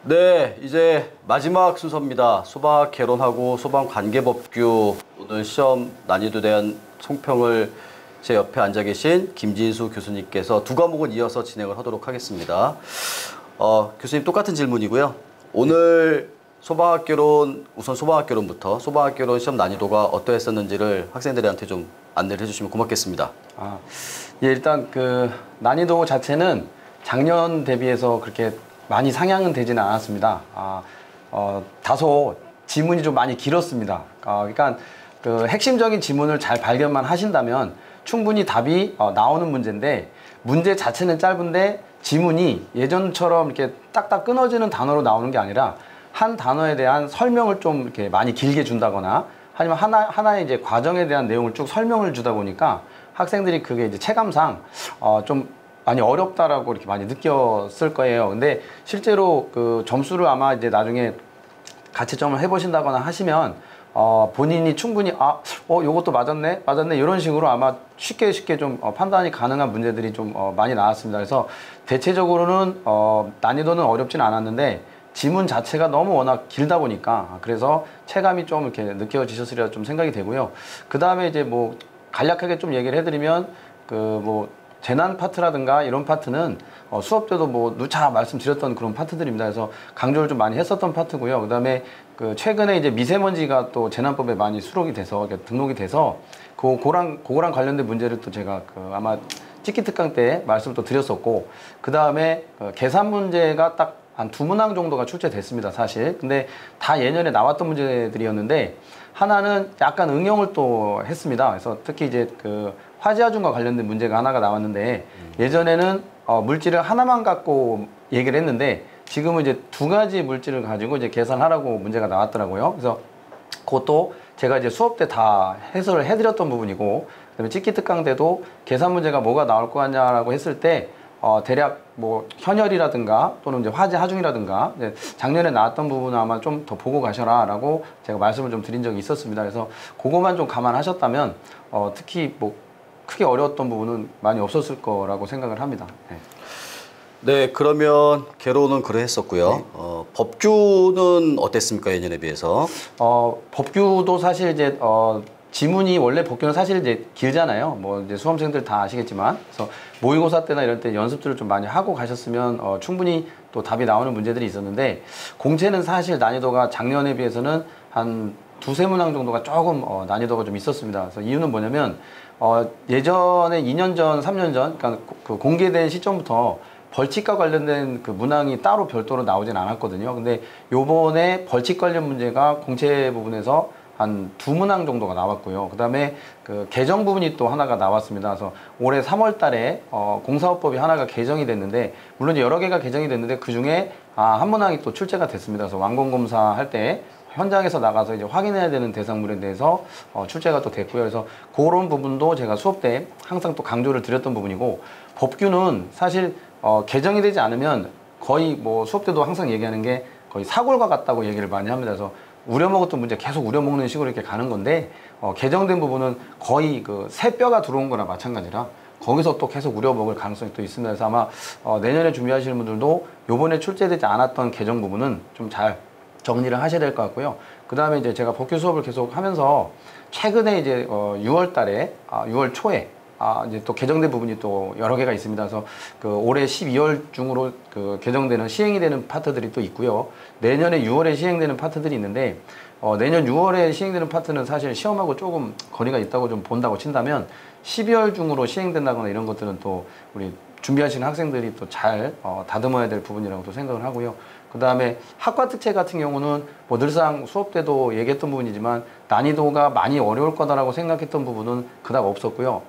네, 이제 마지막 순서입니다. 소방 개론하고 소방 관계법규 오늘 시험 난이도에 대한 총평을 제 옆에 앉아 계신 김진수 교수님께서 두 과목을 이어서 진행을 하도록 하겠습니다. 교수님 똑같은 질문이고요. 오늘 소방학개론, 우선 소방학개론부터 소방학개론 시험 난이도가 어떠했었는지를 학생들한테 좀 안내를 해주시면 고맙겠습니다. 예, 일단 그 난이도 자체는 작년 대비해서 그렇게 많이 상향은 되지는 않았습니다. 다소 지문이 좀 많이 길었습니다. 그러니까 그 핵심적인 지문을 잘 발견만 하신다면 충분히 답이 나오는 문제인데, 문제 자체는 짧은데 지문이 예전처럼 이렇게 딱딱 끊어지는 단어로 나오는 게 아니라 한 단어에 대한 설명을 좀 이렇게 많이 길게 준다거나 아니면 하나의 이제 과정에 대한 내용을 쭉 설명을 주다 보니까 학생들이 그게 이제 체감상 좀 많이 어렵다라고 이렇게 많이 느꼈을 거예요. 근데 실제로 그 점수를 아마 이제 나중에 가채점을 해보신다거나 하시면 본인이 충분히 요것도 맞았네 이런 식으로 아마 쉽게 좀 판단이 가능한 문제들이 좀 많이 나왔습니다. 그래서 대체적으로는 난이도는 어렵진 않았는데 지문 자체가 너무 워낙 길다 보니까 그래서 체감이 좀 이렇게 느껴지셨으리라 좀 생각이 되고요. 그 다음에 이제 뭐 간략하게 좀 얘기를 해드리면 재난 파트라든가 이런 파트는 수업 때도 뭐 누차 말씀드렸던 그런 파트들입니다. 그래서 강조를 좀 많이 했었던 파트고요. 그 다음에 그 최근에 이제 미세먼지가 또 재난법에 많이 수록이 돼서 등록이 돼서 그거랑 관련된 문제를 또 제가 아마 찍기 특강 때 말씀을 또 드렸었고, 그 다음에 계산 문제가 딱 한 2문항 정도가 출제됐습니다, 사실. 근데 다 예년에 나왔던 문제들이었는데 하나는 약간 응용을 또 했습니다. 그래서 특히 이제 그 화재하중과 관련된 문제가 하나가 나왔는데, 예전에는 물질을 하나만 갖고 얘기를 했는데 지금은 이제 2가지 물질을 가지고 이제 계산하라고 문제가 나왔더라고요. 그래서 그것도 제가 이제 수업 때 다 해설을 해드렸던 부분이고, 그다음에 찍기 특강 때도 계산 문제가 뭐가 나올 거 같냐라고 했을 때 대략 뭐 현열이라든가 또는 이제 화재 하중이라든가 이제 작년에 나왔던 부분은 아마 좀 더 보고 가셔라라고 제가 말씀을 좀 드린 적이 있었습니다. 그래서 그거만 좀 감안하셨다면 특히 뭐 크게 어려웠던 부분은 많이 없었을 거라고 생각을 합니다. 네, 그러면 개론은 그러했었고요. 네. 법규는 어땠습니까, 예년에 비해서? 법규도 사실 이제 지문이 원래 법규는 사실 이제 길잖아요. 뭐 이제 수험생들 다 아시겠지만, 그래서 모의고사 때나 이럴 때 연습들을 좀 많이 하고 가셨으면 충분히 또 답이 나오는 문제들이 있었는데, 공채는 사실 난이도가 작년에 비해서는 한 2~3문항 정도가 조금 난이도가 좀 있었습니다. 그래서 이유는 뭐냐면 예전에 2년 전, 3년 전, 그러니까 그 공개된 시점부터 벌칙과 관련된 그 문항이 따로 별도로 나오진 않았거든요. 근데 요번에 벌칙 관련 문제가 공채 부분에서 한 2문항 정도가 나왔고요. 그 다음에 그 개정 부분이 또 하나가 나왔습니다. 그래서 올해 3월 달에 공사업법이 하나가 개정이 됐는데, 물론 여러 개가 개정이 됐는데 그 중에 한 문항이 또 출제가 됐습니다. 그래서 완공검사 할 때 현장에서 나가서 이제 확인해야 되는 대상물에 대해서 출제가 또 됐고요. 그래서 그런 부분도 제가 수업 때 항상 또 강조를 드렸던 부분이고, 법규는 사실 개정이 되지 않으면 거의 뭐 수업 때도 항상 얘기하는 게 거의 사골과 같다고 얘기를 많이 합니다. 그래서 우려먹었던 문제 계속 우려먹는 식으로 이렇게 가는 건데, 개정된 부분은 거의 그 새 뼈가 들어온 거나 마찬가지라 거기서 또 계속 우려먹을 가능성이 또 있습니다. 그래서 아마 내년에 준비하시는 분들도 요번에 출제되지 않았던 개정 부분은 좀 잘 정리를 하셔야 될 것 같고요. 그 다음에 이제 제가 법규 수업을 계속 하면서 최근에 이제 6월 달에 6월 초에 이제 또 개정된 부분이 또 여러 개가 있습니다. 그래서 그 올해 12월 중으로 그 개정되는 시행이 되는 파트들이 또 있고요. 내년에 6월에 시행되는 파트들이 있는데, 내년 6월에 시행되는 파트는 사실 시험하고 조금 거리가 있다고 좀 본다고 친다면 12월 중으로 시행된다거나 이런 것들은 또 우리 준비하시는 학생들이 또 잘 다듬어야 될 부분이라고 또 생각을 하고요. 그 다음에 학과 특채 같은 경우는 뭐 늘상 수업 때도 얘기했던 부분이지만 난이도가 많이 어려울 거다라고 생각했던 부분은 그닥 없었고요.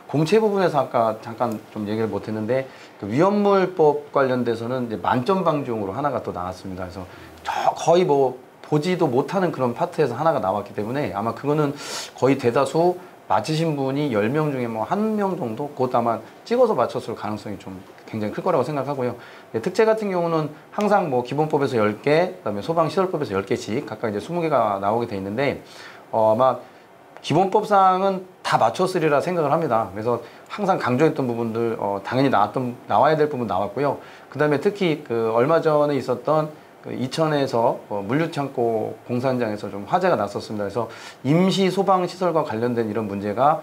공채 부분에서 아까 잠깐 좀 얘기를 못했는데 그 위험물법 관련돼서는 이제 만점 방지용으로 하나가 또 나왔습니다. 그래서 거의 뭐 보지도 못하는 그런 파트에서 하나가 나왔기 때문에 아마 그거는 거의 대다수 맞히신 분이 10명 중에 뭐 1명 정도? 그것도 아마 찍어서 맞췄을 가능성이 좀 굉장히 클 거라고 생각하고요. 특채 같은 경우는 항상 뭐 기본법에서 10개, 그다음에 소방시설법에서 10개씩 각각 이제 20개가 나오게 돼 있는데, 아마 기본법상은 다 맞췄으리라 생각을 합니다. 그래서 항상 강조했던 부분들 당연히 나와야 될 부분 나왔고요. 그 다음에 특히 그 얼마 전에 있었던 그 이천에서 물류창고 공사장에서 좀 화재가 났었습니다. 그래서 임시 소방 시설과 관련된 이런 문제가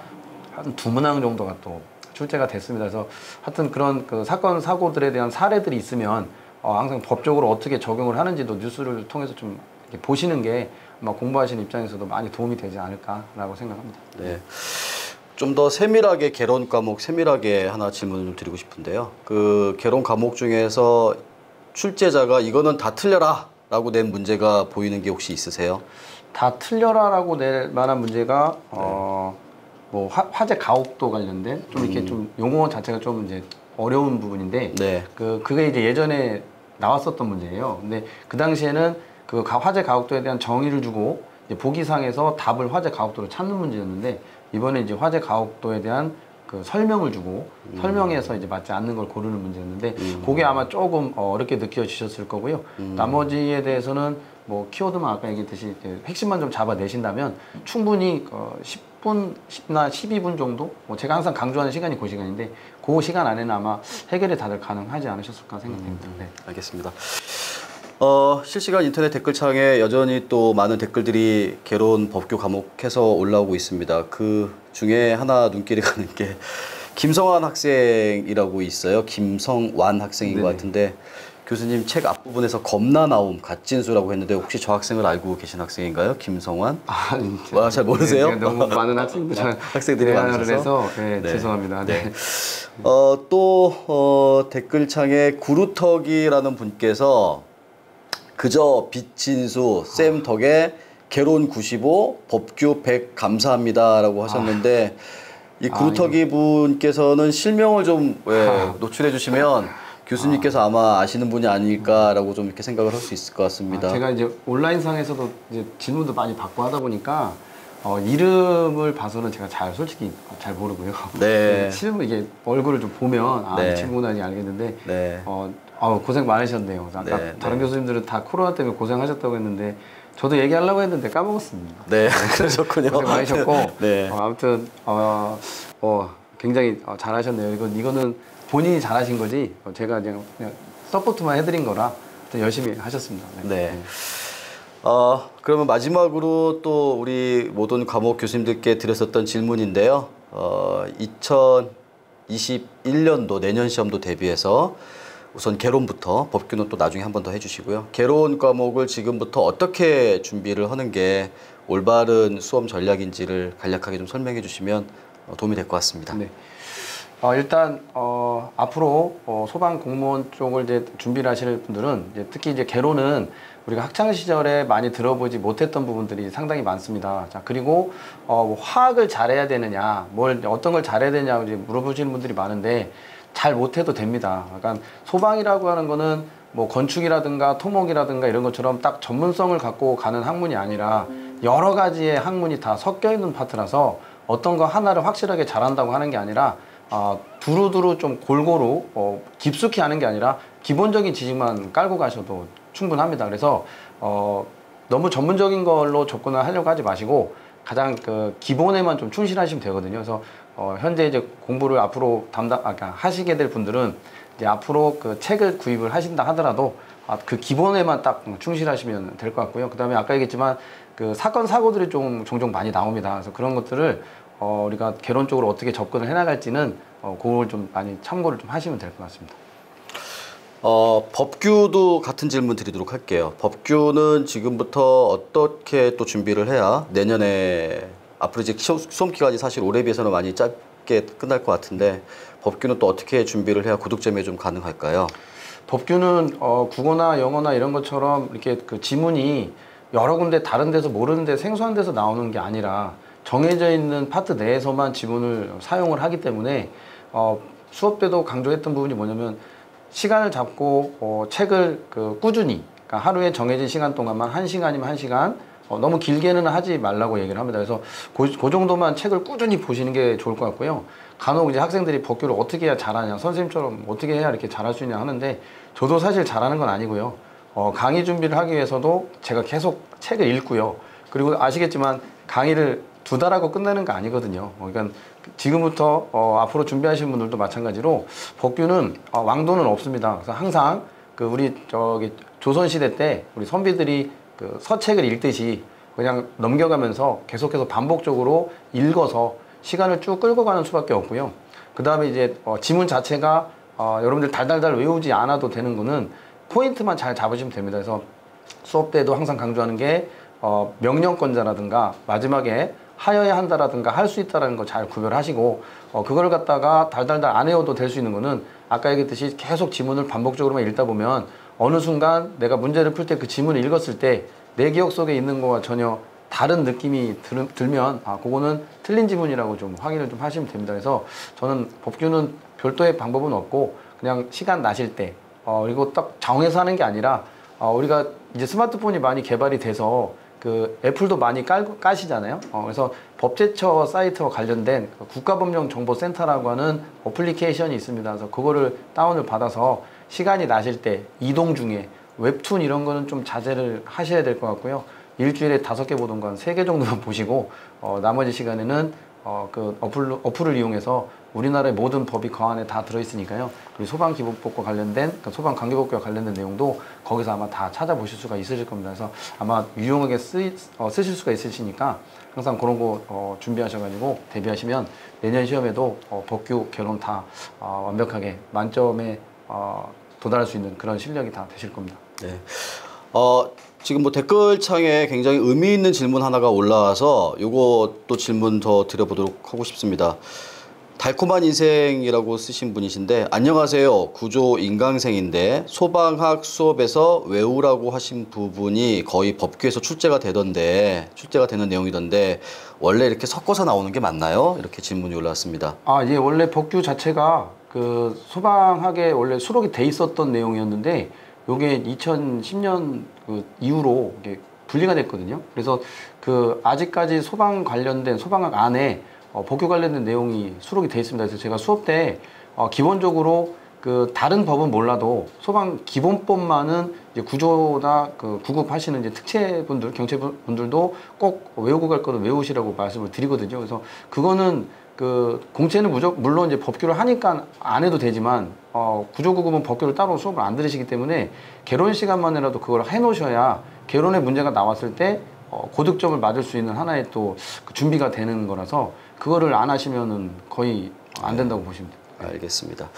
한 2문항 정도가 또 출제가 됐습니다. 그래서 하여튼 그런 그 사건 사고들에 대한 사례들이 있으면 항상 법적으로 어떻게 적용을 하는지도 뉴스를 통해서 좀 이렇게 보시는 게 아마 공부하시는 입장에서도 많이 도움이 되지 않을까라고 생각합니다. 네. 좀 더 세밀하게 개론 과목 세밀하게 하나 질문을 좀 드리고 싶은데요. 그 개론 과목 중에서 출제자가 이거는 다 틀려라 라고 낸 문제가 보이는 게 혹시 있으세요? 다 틀려라라고 낼 만한 문제가 뭐 화재 가옥도 관련된 좀 이렇게 좀 용어 자체가 좀 이제 어려운 부분인데 네. 그게 이제 예전에 나왔었던 문제예요. 근데 그 당시에는 그 화재 가옥도에 대한 정의를 주고 이제 보기상에서 답을 화재 가옥도로 찾는 문제였는데 이번에 이제 화재 가옥도에 대한 그 설명을 주고 설명해서 이제 맞지 않는 걸 고르는 문제였는데 그게 아마 조금 어렵게 느껴지셨을 거고요. 나머지에 대해서는 뭐 키워드만 아까 얘기했듯이 핵심만 좀 잡아내신다면 충분히 10분이나 12분 정도 제가 항상 강조하는 시간이 그 시간인데 그 시간 안에는 아마 해결이 다들 가능하지 않으셨을까 생각됩니다. 네. 알겠습니다. 실시간 인터넷 댓글창에 여전히 또 많은 댓글들이 개론 법규 과목해서 올라오고 있습니다. 그 중에 하나 눈길이 가는 게 김성환 학생이라고 있어요. 김성완 학생인 것 같은데 교수님 책 앞부분에서 겁나 나옴 갓진수라고 했는데 혹시 저 학생을 알고 계신 학생인가요? 김성환? 와, 잘 모르세요? 네, 너무 많은 학생들이 많으셔서 네, 죄송합니다. 네. 또 댓글창에 구루터기라는 분께서 그저 빚진수 쌤 덕에 개론 95 법규 100 감사합니다라고 하셨는데 이 구루터기 분께서는 실명을 좀 노출해 주시면 교수님께서 아마 아시는 분이 아닐까라고 좀 이렇게 생각을 할 수 있을 것 같습니다. 제가 이제 온라인상에서도 이제 질문도 많이 받고 하다 보니까 이름을 봐서는 제가 솔직히 잘 모르고요. 네. 실물 이게 얼굴을 좀 보면 이 친구구나 알겠는데 네. 고생 많으셨네요. 아까 다른 교수님들은 다 코로나 때문에 고생하셨다고 했는데 저도 얘기하려고 했는데 까먹었습니다. 네, 그러셨군요. 고생 많으셨고 네. 아무튼 굉장히 잘하셨네요. 이거는 본인이 잘하신 거지 제가 그냥 서포트만 해드린 거라 열심히 하셨습니다. 네. 그러면 마지막으로 또 우리 모든 과목 교수님들께 드렸었던 질문인데요. 2021년도 내년 시험도 대비해서 우선 개론부터 법규는 또 나중에 한 번 더 해주시고요. 개론 과목을 지금부터 어떻게 준비를 하는 게 올바른 수험 전략인지를 간략하게 좀 설명해 주시면 도움이 될 것 같습니다. 네. 일단 앞으로 소방 공무원 쪽을 이제 준비를 하실 분들은 특히 이제 개론은 우리가 학창 시절에 많이 들어보지 못했던 부분들이 상당히 많습니다. 자, 그리고 화학을 잘해야 되느냐, 어떤 걸 잘해야 되냐고 이제 물어보시는 분들이 많은데 잘 못해도 됩니다. 그러니까 소방이라고 하는 거는 뭐 건축이라든가 토목이라든가 이런 것처럼 딱 전문성을 갖고 가는 학문이 아니라 여러 가지의 학문이 다 섞여 있는 파트라서 어떤 거 하나를 확실하게 잘한다고 하는 게 아니라 두루두루 좀 골고루 깊숙이 하는 게 아니라 기본적인 지식만 깔고 가셔도 충분합니다. 그래서 너무 전문적인 걸로 접근을 하려고 하지 마시고 가장 그 기본에만 좀 충실하시면 되거든요. 그래서 현재 이제 공부를 앞으로 하시게 될 분들은 이제 앞으로 그 책을 구입을 하신다 하더라도 그 기본에만 딱 충실하시면 될 것 같고요. 그다음에 아까 얘기했지만 그 사건 사고들이 좀 종종 많이 나옵니다. 그래서 그런 것들을 우리가 개론적으로 어떻게 접근을 해나갈지는 그걸 좀 많이 참고를 좀 하시면 될 것 같습니다. 법규도 같은 질문 드리도록 할게요. 법규는 지금부터 어떻게 또 준비를 해야 내년에 앞으로 이제 수험 기간이 사실 올해 비해서는 많이 짧게 끝날 것 같은데 법규는 또 어떻게 준비를 해야 고득점이 좀 가능할까요? 법규는 국어나 영어나 이런 것처럼 이렇게 그 지문이 여러 군데 다른 데서 모르는데 생소한 데서 나오는 게 아니라 정해져 있는 파트 내에서만 지문을 사용을 하기 때문에 수업 때도 강조했던 부분이 뭐냐면 시간을 잡고 책을 꾸준히 그러니까 하루에 정해진 시간 동안만 1시간이면 1시간 너무 길게는 하지 말라고 얘기를 합니다. 그래서 그 정도만 책을 꾸준히 보시는 게 좋을 것 같고요. 간혹 이제 학생들이 법규를 어떻게 해야 잘하냐, 선생님처럼 어떻게 해야 이렇게 잘할 수 있냐 하는데 저도 사실 잘하는 건 아니고요. 강의 준비를 하기 위해서도 제가 계속 책을 읽고요. 그리고 아시겠지만 강의를 2달 하고 끝내는 거 아니거든요. 그러니까 지금부터 앞으로 준비하시는 분들도 마찬가지로 법규는 왕도는 없습니다. 그래서 항상 우리 조선시대 때 우리 선비들이 그 서책을 읽듯이 그냥 넘겨가면서 계속해서 반복적으로 읽어서 시간을 쭉 끌고 가는 수밖에 없고요. 그 다음에 이제 지문 자체가 여러분들 달달달 외우지 않아도 되는 거는 포인트만 잘 잡으시면 됩니다. 그래서 수업 때도 항상 강조하는 게 명령권자라든가 마지막에 하여야 한다라든가 할 수 있다라는 거 잘 구별하시고 그걸 갖다가 달달달 안 외워도 될 수 있는 거는 아까 얘기했듯이 계속 지문을 반복적으로만 읽다 보면 어느 순간 내가 문제를 풀 때 그 지문을 읽었을 때 내 기억 속에 있는 거와 전혀 다른 느낌이 들면 그거는 틀린 지문이라고 좀 확인을 좀 하시면 됩니다. 그래서 저는 법규는 별도의 방법은 없고 그냥 시간 나실 때 그리고 딱 정해서 하는 게 아니라 우리가 이제 스마트폰이 많이 개발이 돼서 그 애플도 많이 까시잖아요. 그래서 법제처 사이트와 관련된 국가법령정보센터라고 하는 어플리케이션이 있습니다. 그래서 그거를 다운을 받아서 시간이 나실 때 이동 중에 웹툰 이런 거는 좀 자제를 하셔야 될 것 같고요. 일주일에 5개 보던가 한 3개 정도만 보시고 나머지 시간에는 그 어플을 이용해서 우리나라의 모든 법이 그 안에 다 들어있으니까요. 우리 소방기본법과 관련된 소방관계법과 관련된 내용도 거기서 아마 다 찾아보실 수가 있으실 겁니다. 그래서 아마 유용하게 쓰실 수가 있으시니까 항상 그런 거 준비하셔가지고 대비하시면 내년 시험에도 법규, 개론 다 완벽하게 만점에 도달할 수 있는 그런 실력이 다 되실 겁니다. 네. 지금 뭐 댓글창에 굉장히 의미 있는 질문 하나가 올라와서 요거 또 질문 더 드려보도록 하고 싶습니다. 달콤한 인생이라고 쓰신 분이신데, 안녕하세요. 구조 인강생인데 소방학 수업에서 외우라고 하신 부분이 거의 법규에서 출제가 되는 내용이던데 원래 이렇게 섞어서 나오는 게 맞나요? 이렇게 질문이 올라왔습니다. 예, 원래 법규 자체가 그 소방학에 원래 수록이 돼 있었던 내용이었는데 요게 2010년 그 이후로 이게 분리가 됐거든요. 그래서 그 아직까지 소방 관련된 소방학 안에 법규 관련된 내용이 수록이 돼 있습니다. 그래서 제가 수업 때 기본적으로 그 다른 법은 몰라도 소방 기본법만은 이제 구조나 그 구급하시는 이제 특채분들, 경찰분들도 꼭 외우고 갈 거는 외우시라고 말씀을 드리거든요. 그래서 그거는 그 공채는 물론 이제 법규를 하니까 안 해도 되지만 구조구급은 법규를 따로 수업을 안 들으시기 때문에 개론 시간만이라도 그걸 해놓으셔야 개론의 문제가 나왔을 때 고득점을 맞을 수 있는 하나의 또 그 준비가 되는 거라서 그거를 안 하시면은 거의 안 된다고 보시면 됩니다. 알겠습니다.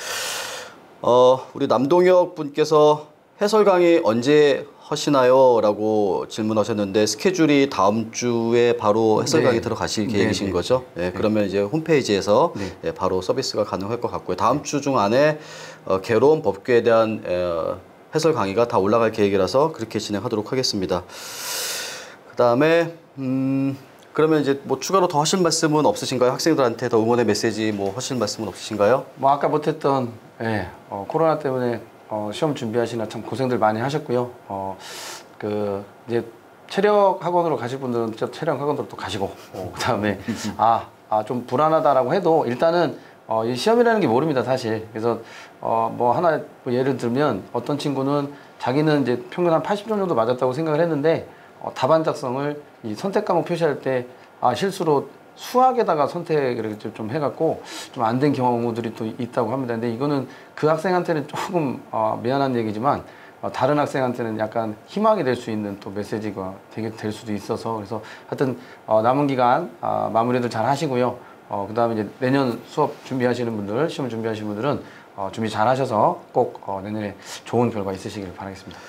우리 남동혁 분께서 해설 강의 언제 하시나요? 라고 질문하셨는데 스케줄이 다음 주에 바로 해설 강의 들어가실 계획이신 거죠? 네, 그러면 이제 홈페이지에서 바로 서비스가 가능할 것 같고요. 다음 주 중 안에 개론 법규에 대한 해설 강의가 다 올라갈 계획이라서 그렇게 진행하도록 하겠습니다. 그 다음에 그러면 이제 뭐 추가로 더 하실 말씀은 없으신가요? 학생들한테 더 응원의 메시지 뭐 하실 말씀은 없으신가요? 뭐 아까 못했던 코로나 때문에 시험 준비하시나 참 고생들 많이 하셨고요. 그 이제 체력 학원으로 가실 분들은 진짜 체력 학원으로 또 가시고 그다음에 좀 불안하다라고 해도 일단은 이 시험이라는 게 모릅니다, 사실. 그래서 뭐 하나 뭐 예를 들면 어떤 친구는 자기는 이제 평균 한 80점 정도 맞았다고 생각을 했는데 답안 작성을 이 선택 과목 표시할 때 실수로 수학에다가 선택을 좀 해갖고 좀 안 된 경우들이 또 있다고 합니다. 근데 이거는 그 학생한테는 조금 미안한 얘기지만 다른 학생한테는 약간 희망이 될 수 있는 또 메시지가 되게 될 수도 있어서 그래서 하여튼 남은 기간 마무리들 잘 하시고요. 그 다음에 이제 내년 수업 준비하시는 분들, 시험 준비하시는 분들은 준비 잘 하셔서 꼭 내년에 좋은 결과 있으시길 바라겠습니다.